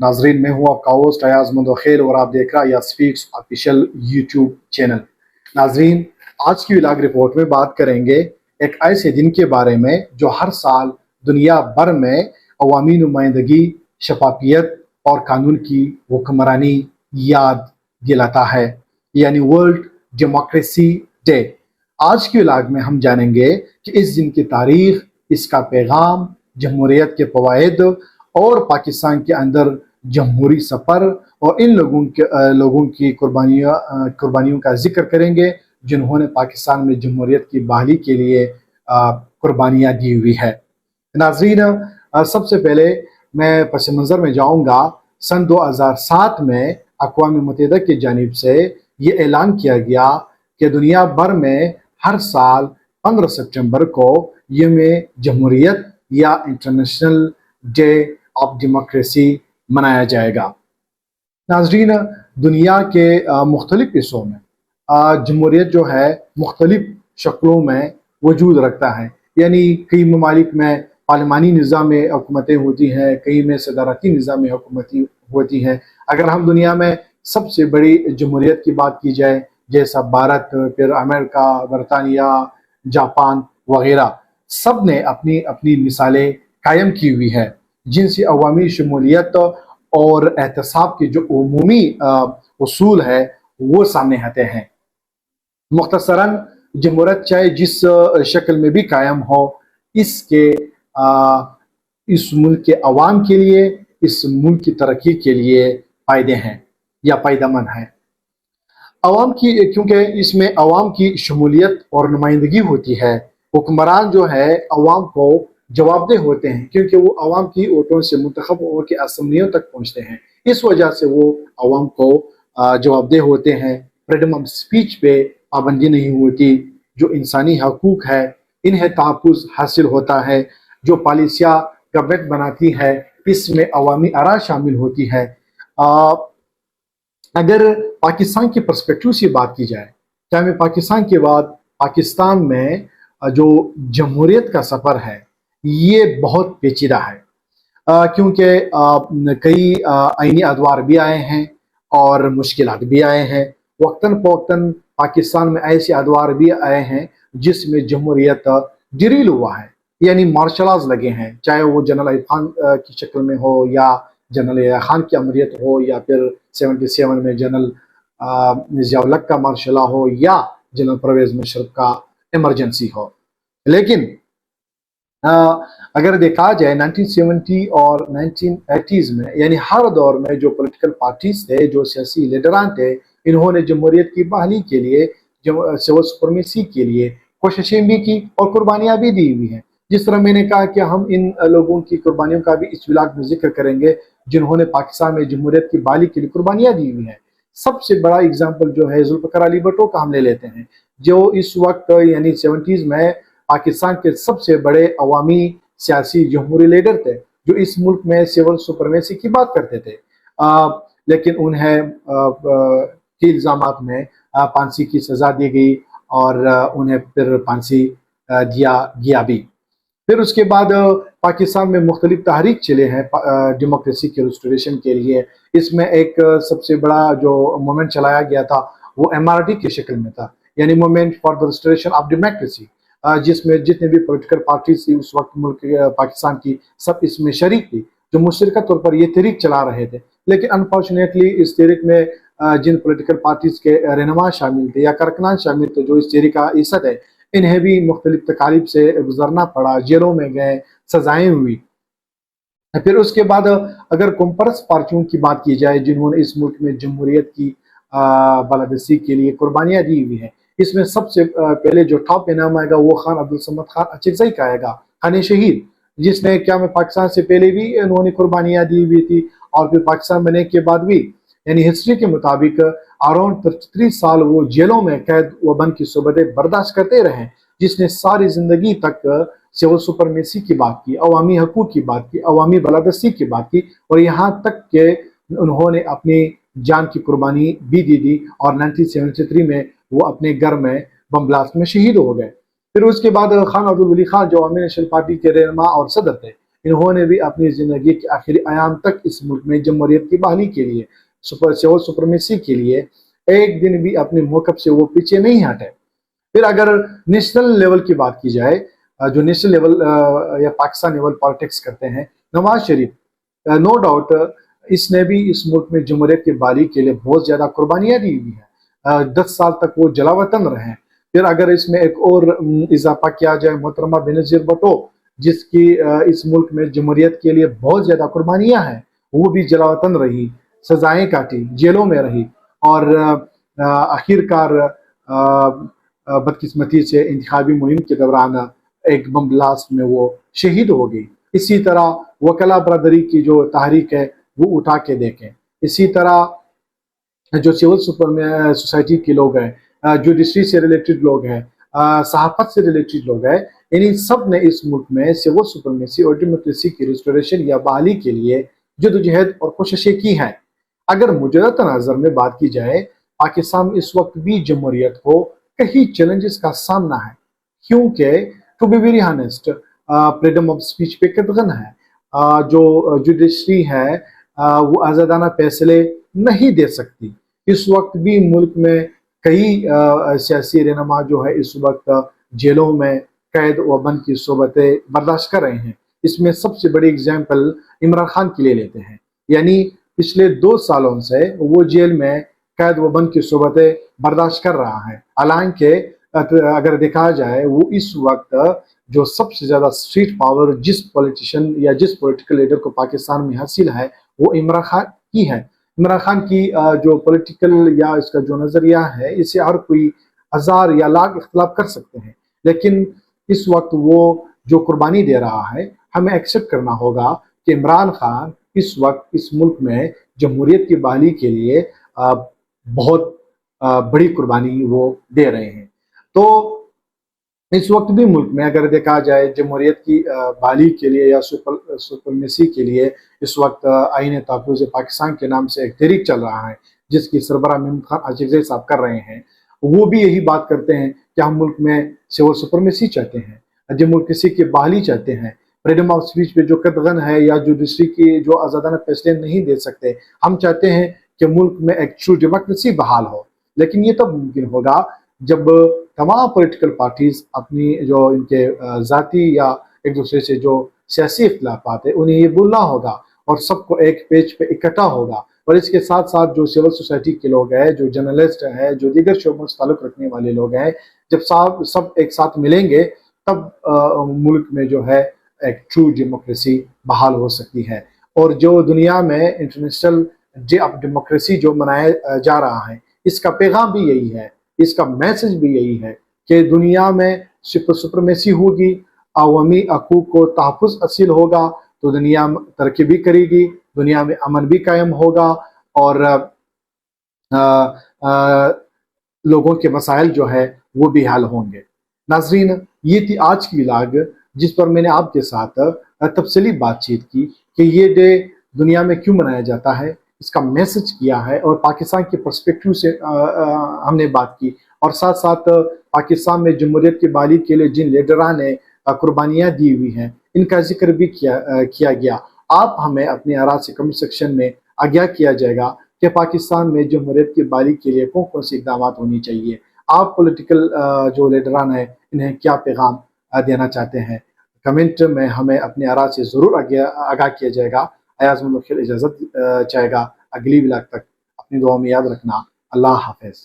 नाजरीन, मैं हूँ आपका होस्ट अयाज मंदोखेल और आप देख रहा है या स्पीक्स ऑफिशियल यूट्यूब चैनल। नाजरीन, आज की व्लॉग रिपोर्ट में बात करेंगे एक ऐसे दिन के बारे में जो हर साल दुनिया भर में अवामी नुमाइंदगी, शफाफियत और कानून की हुक्मरानी याद दिलाता है, यानी वर्ल्ड डेमोक्रेसी डे। आज की व्लॉग में हम जानेंगे कि इस दिन की तारीख, इसका पैगाम, जमहूरियत के फवाइद और पाकिस्तान के अंदर जमहूरी सफ़र और इन लोगों की कुर्बानियों का जिक्र करेंगे जिन्होंने पाकिस्तान में जमहूरियत की बहाली के लिए कुर्बानियाँ दी हुई है। नाज़रीन, सबसे पहले मैं पस मंज़र में जाऊँगा। सन 2007 में अक़वाम मुत्तहिदा की जानिब से ये ऐलान किया गया कि दुनिया भर में हर साल 15 सितंबर को यौम जमहूरियत या इंटरनेशनल डे ऑफ डेमोक्रेसी मनाया जाएगा। नाज़रीन, दुनिया के मुख्तलिफ हिस्सों में जमहूरियत जो है मुख्तलिफ शक्लों में वजूद रखता है, यानी कई ममालिक में पार्लिमानी निज़ाम में हुकूमतें होती हैं, कई में सदारती निज़ाम में हुकूमती होती हैं। अगर हम दुनिया में सबसे बड़ी जमहूरियत की बात की जाए, जैसा भारत, फिर अमेरिका, बरतानिया, जापान वगैरह, सब ने अपनी अपनी मिसालें कायम की हुई है जिनसे अवामी शमूलियत और एहतसाब के जो उमूमी उसूल है वो सामने आते हैं। मुख्तसरन, जमहूरियत चाहे जिस शक्ल में भी कायम हो, इसके इस मुल्क के अवाम के लिए, इस मुल्क की तरक्की के लिए फ़ायदे हैं या फ़ायदेमंद हैं। अवाम की, क्योंकि इसमें अवाम की शमूलियत और नुमाइंदगी होती है। हुक्मरान जो है अवाम को जवाबदेह होते हैं क्योंकि वो अवाम की वोटों से मुंतखब होकर असम्बलियों तक पहुँचते हैं। इस वजह से वो अवाम को जवाबदेह होते हैं। फ्रीडम ऑफ स्पीच पे पाबंदी नहीं होती, जो इंसानी हकूक़ है इन्हें तहफ़्फ़ुज़ हासिल होता है। जो पॉलिसियाँ गवर्नमेंट बनाती है इसमें अवामी आरा शामिल होती है। अगर पाकिस्तान के पर्सपेक्टिव से बात की जाए, क्या में पाकिस्तान के बाद पाकिस्तान में जो जमहूरियत का सफ़र है ये बहुत पेचीदा है, क्योंकि कई आईनी अदवार भी आए हैं और मुश्किलात भी आए हैं। वक्तन फ़वक्तन पाकिस्तान में ऐसे अदवार भी आए हैं जिसमें जमहूरियत डिरील हुआ है, यानी मार्शल लॉज लगे हैं, चाहे वो जनरल अयूब खान की शक्ल में हो या जनरल याह्या खान की अमरीत हो या फिर 77 में जनरल ज़िया-उल-हक का मार्शल लॉ हो या जनरल परवेज़ मुशर्रफ का इमरजेंसी हो। लेकिन अगर देखा जाए 1970 और 1980s में, यानी हर दौर में जो पॉलिटिकल पार्टीज थे, जो सियासी लीडरान थे, इन्होंने जमहूरियत की बहाली के लिए, सिविल सुपरमेसी के लिए कोशिशें भी की और कुर्बानियाँ भी दी हुई हैं। जिस तरह मैंने कहा कि हम इन लोगों की कुर्बानियों का भी इस व्लॉग में जिक्र करेंगे जिन्होंने पाकिस्तान में जमहूरियत की बहाली के लिए कुर्बानियाँ दी हुई हैं। सबसे बड़ा एग्जाम्पल जो है जुल्फ़िकार अली भुट्टो का हम ले लेते हैं, जो इस वक्त यानी 70s में पाकिस्तान के सबसे बड़े अवामी सियासी जमहूरी लीडर थे, जो इस मुल्क में सिविल सुपरमेसी की बात करते थे। लेकिन उन्हें के इल्ज़ामात में फांसी की सज़ा दी गई और उन्हें फिर फांसी दिया गया भी। फिर उसके बाद पाकिस्तान में मुख्तलिफ तहरीक चले हैं डेमोक्रेसी के रिस्टोरेशन के लिए। इसमें एक सबसे बड़ा जो मूवमेंट चलाया गया था वो MRD की शक्ल में था, यानी movement for the restoration of democracy, जिसमें जितने भी पॉलिटिकल पार्टीज थी उस वक्त मुल्क पाकिस्तान की, सब इसमें शरीक थी, जो मुश्तरका तौर पर ये तहरीक चला रहे थे। लेकिन अनफॉर्चुनेटली इस तहरीक में जिन पॉलिटिकल पार्टीज के रहनुमा शामिल थे या कारकुनान शामिल थे जो इस तहरीक का हिस्सा थे, इन्हें भी मुख्तलिफ तकालीफ से गुजरना पड़ा, जेलों में गए, सजाएं हुई। फिर उसके बाद अगर कॉम्परस पार्टियों की बात की जाए जिन्होंने इस मुल्क में जमहूरियत की बालादस्ती के लिए कुर्बानियाँ दी हुई हैं, इसमें सबसे पहले जो टॉप इनाम आएगा वो खान अब्दुल समद खान अचकज़ई का आएगा, खान शहीद, जिसने क्या में पाकिस्तान से पहले भी इन्होंने कुर्बानियाँ दी हुई थी और फिर पाकिस्तान बनने के बाद भी, यानी हिस्ट्री के मुताबिक अराउंड 33 साल वो जेलों में कैद व बंद की सोबतें बर्दाश्त करते रहे, जिसने सारी ज़िंदगी तक सिविल सुपरमेसी की बात की, अवामी हकूक़ की बात की, अवामी बालादस्ती की बात की और यहाँ तक कि उन्होंने अपनी जान की कुर्बानी भी दी और 1973 में वो अपने घर में बम ब्लास्ट में शहीद हो गए। फिर उसके बाद खान अब्दुल वली खान जो अवामी नेशनल पार्टी के रहनुमा और सदर थे, انہوں نے بھی اپنی زندگی کے آخری ایام تک اس ملک میں جمہوریت کی بحالی کے لیے، سول سپرمیسی کے لیے ایک دن بھی اپنے موقف سے وہ پیچھے نہیں ہٹے۔ پھر اگر نیشنل لیول کی بات کی جائے، جو نیشنل لیول یا پاکستان لیول پالیٹکس کرتے ہیں، نواز شریف نو ڈاؤٹ اس نے بھی اس ملک میں جمہوریت کی بحالی کے لیے بہت زیادہ قربانیاں دی ہوئی ہیں۔ 10 سال تک وہ جلا وطن رہے۔ پھر اگر اس میں ایک اور اضافہ کیا جائے، محترمہ بینظیر بھٹو جس کی اس ملک میں جمہوریت کے لیے بہت زیادہ قربانیاں ہیں، وہ بھی جلا وطن رہی، سزائیں کاٹی، جیلوں میں رہی، اور آخر کار بدقسمتی سے انتخابی مہم کے دوران ایک بم بلاسٹ میں وہ شہید ہو گئی۔ اسی طرح وکلا برادری کی جو تحریک ہے وہ اٹھا کے دیکھیں۔ اسی طرح جو سول سوسائٹی کے لوگ ہیں، جوڈیشری سے ریلیٹڈ لوگ ہیں، صحافت سے ریلیٹڈ لوگ ہیں، انہیں سب نے اس ملک میں سول سپرمیسی اور ڈیموکریسی کی ریسٹوریشن یا بحالی کے لیے جدوجہد اور کوششیں کی ہیں۔ اگر موجودہ تناظر میں بات کی جائے، پاکستان میں اس وقت بھی جمہوریت کو کئی چیلنجز کا سامنا ہے، کیونکہ to be very honest freedom of speech پہ قدغن ہے۔ جو جوڈیشری ہے وہ آزادانہ فیصلے نہیں دے سکتی۔ اس وقت بھی ملک میں کئی سیاسی رہنما جو ہے اس وقت جیلوں میں قید و بند کی صحبتیں برداشت کر رہے ہیں۔ اس میں سب سے بڑی اگزامپل عمران خان کے لیے لیتے ہیں، یعنی پچھلے 2 سالوں سے وہ جیل میں قید و بند کی صحبتیں برداشت کر رہا ہے۔ حالانکہ اگر دیکھا جائے، وہ اس وقت جو سب سے زیادہ سٹریٹ پاور جس پولیٹیشین یا جس پولیٹیکل لیڈر کو پاکستان میں حاصل ہے وہ عمران خان کی ہے۔ عمران خان کی جو پولیٹیکل یا اس کا جو نظریہ ہے، اسے ہر کوئی ہزار یا لاکھ اختلاف کر سکتے ہیں، لیکن اس وقت وہ جو قربانی دے رہا ہے، ہمیں ایکسپٹ کرنا ہوگا کہ عمران خان اس وقت اس ملک میں جمہوریت کی بحالی کے لیے بہت بڑی قربانی وہ دے رہے ہیں۔ تو اس وقت بھی ملک میں اگر دیکھا جائے جمہوریت کی بحالی کے لیے یا سپرمیسی کے لیے اس وقت آئین تحفظ پاکستان کے نام سے ایک تحریک چل رہا ہے، جس کی سربراہ محمد خان اعجزی صاحب کر رہے ہیں۔ وہ بھی یہی بات کرتے ہیں کہ ہم ملک میں سول سپرمیسی چاہتے ہیں، ڈیموکریسی کی بحالی چاہتے ہیں، فریڈم آف سپیچ پہ جو قدغن ہے یا جوڈیشری کی جو آزادانہ فیصلے نہیں دے سکتے، ہم چاہتے ہیں کہ ملک میں ایک ٹرو ڈیموکریسی بحال ہو۔ لیکن یہ تب ممکن ہوگا جب تمام پولیٹیکل پارٹیز اپنی جو ان کے ذاتی یا ایک دوسرے سے جو سیاسی اختلافات ہیں انہیں یہ بولنا ہوگا اور سب کو ایک پیج پہ اکٹھا ہوگا، اور اس کے ساتھ ساتھ جو سول سوسائٹی کے لوگ ہیں، جو جرنلسٹ ہیں، جو دیگر شعبوں سے تعلق رکھنے والے لوگ ہیں، جب سب ایک ساتھ ملیں گے تب ملک میں جو ہے ایک ٹرو ڈیموکریسی بحال ہو سکتی ہے۔ اور جو دنیا میں انٹرنیشنل ڈے آف ڈیموکریسی جو منایا جا رہا ہے، اس کا پیغام بھی یہی ہے، اس کا میسج بھی یہی ہے کہ دنیا میں سپرمیسی ہوگی، عوامی حقوق کو تحفظ حاصل ہوگا تو دنیا ترقی بھی کرے گی، دنیا میں امن بھی قائم ہوگا، اور لوگوں کے مسائل جو ہے وہ بھی حل ہوں گے۔ ناظرین، یہ تھی آج کی ولاگ جس پر میں نے آپ کے ساتھ تفصیلی بات چیت کی کہ یہ ڈے دنیا میں کیوں منایا جاتا ہے، اس کا میسج کیا ہے، اور پاکستان کے پرسپیکٹیو سے ہم نے بات کی، اور ساتھ ساتھ پاکستان میں جمہوریت کی بحالی کے لیے جن لیڈران نے قربانیاں دی ہوئی ہیں ان کا ذکر بھی کیا گیا۔ آپ ہمیں اپنی آراء سے کمنٹ سیکشن میں آگاہ کیا جائے گا کہ پاکستان میں جمہوریت کی بحالی کے لیے کون کون سی اقدامات ہونی چاہیے۔ آپ پولیٹیکل جو لیڈران ہیں انہیں کیا پیغام دینا چاہتے ہیں، کمنٹ میں ہمیں اپنی آراء سے ضرور آگاہ کیا جائے گا۔ ایاز ملک اجازت چاہے گا، اگلی ولاگ تک اپنی دعاؤں میں یاد رکھنا۔ اللہ حافظ۔